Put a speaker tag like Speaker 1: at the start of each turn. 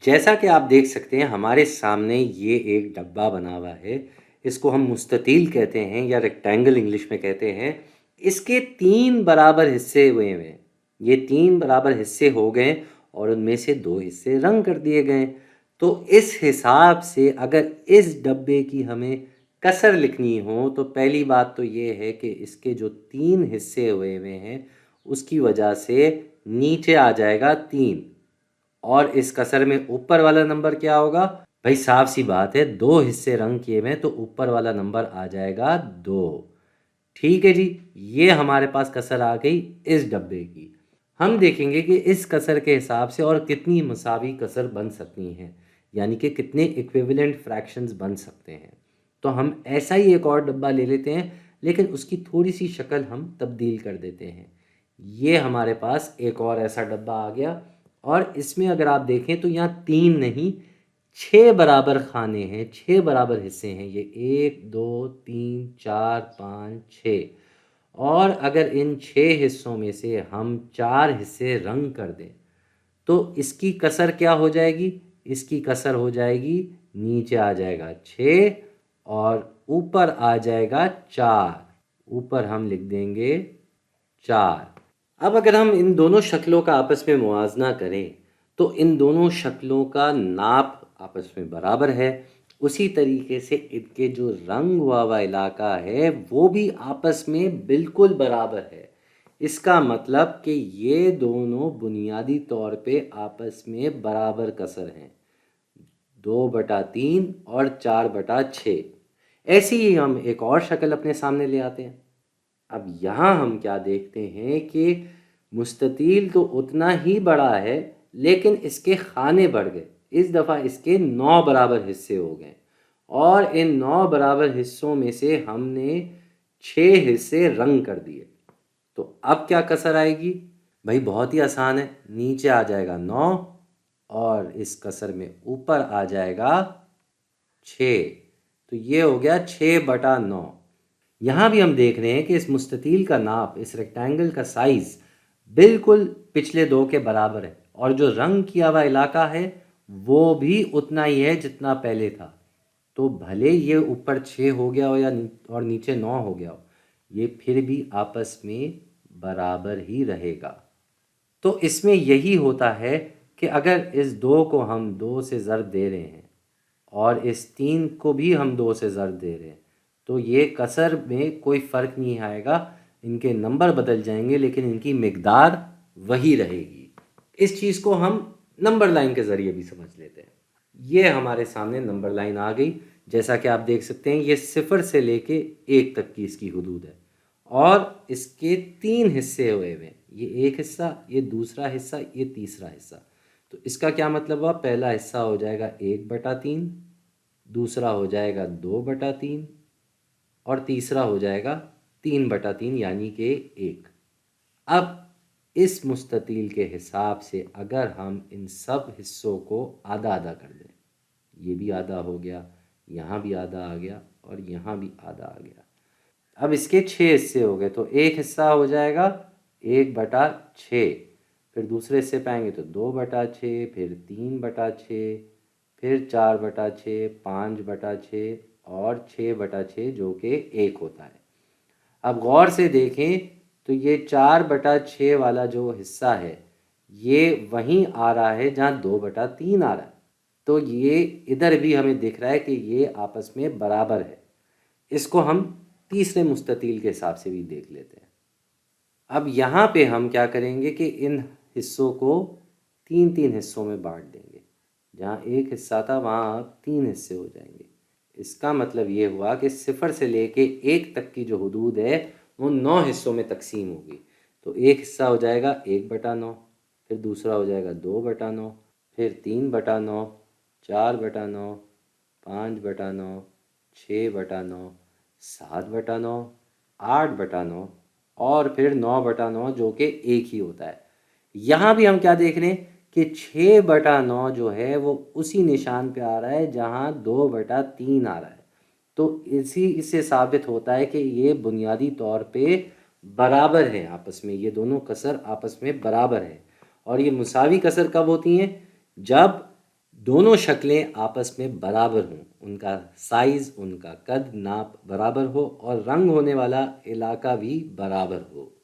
Speaker 1: جیسا کہ آپ دیکھ سکتے ہیں ہمارے سامنے یہ ایک ڈبہ بنا ہوا ہے، اس کو ہم مستطیل کہتے ہیں یا ریکٹینگل انگلش میں کہتے ہیں۔ اس کے 3 برابر حصے ہوئے ہیں، یہ 3 برابر حصے ہو گئے اور ان میں سے 2 حصے رنگ کر دیے گئے۔ تو اس حساب سے اگر اس ڈبے کی ہمیں کسر لکھنی ہو تو پہلی بات تو یہ ہے کہ اس کے جو 3 حصے ہوئے ہیں اس کی وجہ سے نیچے آ جائے گا 3، اور اس کسر میں اوپر والا نمبر کیا ہوگا؟ بھائی صاف سی بات ہے، 2 حصے رنگ کیے ہوئے تو اوپر والا نمبر آ جائے گا 2۔ ٹھیک ہے جی، یہ ہمارے پاس کسر آ گئی اس ڈبے کی۔ ہم دیکھیں گے کہ اس کسر کے حساب سے اور کتنی مساوی کسر بن سکتی ہیں، یعنی کہ کتنے ایکویولنٹ فریکشنز بن سکتے ہیں۔ تو ہم ایسا ہی ایک اور ڈبہ لے لیتے ہیں، لیکن اس کی تھوڑی سی شکل ہم تبدیل کر دیتے ہیں۔ یہ ہمارے پاس ایک اور ایسا ڈبہ آ گیا، اور اس میں اگر آپ دیکھیں تو یہاں 3 نہیں 6 برابر خانے ہیں، 6 برابر حصے ہیں، یہ 1 2 3 4 5 6، اور اگر ان 6 حصوں میں سے ہم 4 حصے رنگ کر دیں تو اس کی کسر کیا ہو جائے گی؟ اس کی کسر ہو جائے گی، نیچے آ جائے گا 6 اور اوپر آ جائے گا 4، اوپر ہم لکھ دیں گے 4۔ اب اگر ہم ان دونوں شکلوں کا آپس میں موازنہ کریں تو ان دونوں شکلوں کا ناپ آپس میں برابر ہے، اسی طریقے سے ان کے جو رنگ ہوا علاقہ ہے وہ بھی آپس میں بالکل برابر ہے۔ اس کا مطلب کہ یہ دونوں بنیادی طور پہ آپس میں برابر کسر ہیں، 2/3 اور 4/6۔ ایسی ہی ہم ایک اور شکل اپنے سامنے لے آتے ہیں۔ اب یہاں ہم کیا دیکھتے ہیں کہ مستطیل تو اتنا ہی بڑا ہے، لیکن اس کے خانے بڑھ گئے، اس دفعہ اس کے 9 برابر حصے ہو گئے، اور ان 9 برابر حصوں میں سے ہم نے 6 حصے رنگ کر دیے۔ تو اب کیا کسر آئے گی؟ بھائی بہت ہی آسان ہے، نیچے آ جائے گا 9 اور اس کسر میں اوپر آ جائے گا 6، تو یہ ہو گیا 6/9۔ یہاں بھی ہم دیکھ رہے ہیں کہ اس مستطیل کا ناپ، اس ریکٹینگل کا سائز بالکل پچھلے 2 کے برابر ہے، اور جو رنگ کیا ہوا علاقہ ہے وہ بھی اتنا ہی ہے جتنا پہلے تھا۔ تو بھلے یہ اوپر 6 ہو گیا ہو یا اور نیچے 9 ہو گیا ہو، یہ پھر بھی آپس میں برابر ہی رہے گا۔ تو اس میں یہی ہوتا ہے کہ اگر اس 2 کو ہم 2 سے ضرب دے رہے ہیں اور اس 3 کو بھی ہم 2 سے ضرب دے رہے ہیں تو یہ کسر میں کوئی فرق نہیں آئے گا، ان کے نمبر بدل جائیں گے لیکن ان کی مقدار وہی رہے گی۔ اس چیز کو ہم نمبر لائن کے ذریعے بھی سمجھ لیتے ہیں۔ یہ ہمارے سامنے نمبر لائن آ گئی، جیسا کہ آپ دیکھ سکتے ہیں یہ 0 سے لے کے 1 تک کی اس کی حدود ہے، اور اس کے 3 حصے ہوئے ہیں، یہ ایک حصہ، یہ دوسرا حصہ، یہ تیسرا حصہ۔ تو اس کا کیا مطلب ہوا؟ پہلا حصہ ہو جائے گا 1/3، دوسرا ہو جائے گا 2/3، اور تیسرا ہو جائے گا 3/3 یعنی کہ 1۔ اب اس مستطیل کے حساب سے اگر ہم ان سب حصوں کو آدھا آدھا کر دیں، یہ بھی آدھا ہو گیا، یہاں بھی آدھا آ گیا، اور یہاں بھی آدھا آ گیا۔ اب اس کے 6 حصے ہو گئے، تو ایک حصہ ہو جائے گا 1/6، پھر دوسرے حصے پہ آئیں گے تو 2/6، پھر 3/6، پھر 4/6، 5/6 اور 6/6 جو کہ 1 ہوتا ہے۔ اب غور سے دیکھیں تو یہ 4/6 والا جو حصہ ہے یہ وہیں آ رہا ہے جہاں 2/3 آ رہا ہے، تو یہ ادھر بھی ہمیں دکھ رہا ہے کہ یہ آپس میں برابر ہے۔ اس کو ہم تیسرے مستطیل کے حساب سے بھی دیکھ لیتے ہیں۔ اب یہاں پہ ہم کیا کریں گے کہ ان حصوں کو 3 حصوں میں بانٹ دیں گے، جہاں ایک حصہ تھا وہاں 3 حصے ہو جائیں گے۔ اس کا مطلب یہ ہوا کہ 0 سے لے کے 1 تک کی جو حدود ہے وہ 9 حصوں میں تقسیم ہوگی۔ تو ایک حصہ ہو جائے گا 1/9، پھر دوسرا ہو جائے گا 2/9، پھر 3/9، 4/9، 5/9، 6/9، 7/9، 8/9 اور پھر 9/9 جو کہ 1 ہی ہوتا ہے۔ یہاں بھی ہم کیا دیکھ رہے ہیں کہ 6/9 جو ہے وہ اسی نشان پہ آ رہا ہے جہاں 2/3 آ رہا ہے، تو اس سے ثابت ہوتا ہے کہ یہ بنیادی طور پہ برابر ہیں آپس میں، یہ دونوں کسر آپس میں برابر ہیں۔ اور یہ مساوی کسر کب ہوتی ہیں؟ جب دونوں شکلیں آپس میں برابر ہوں، ان کا سائز، ان کا قد ناپ برابر ہو اور رنگ ہونے والا علاقہ بھی برابر ہو۔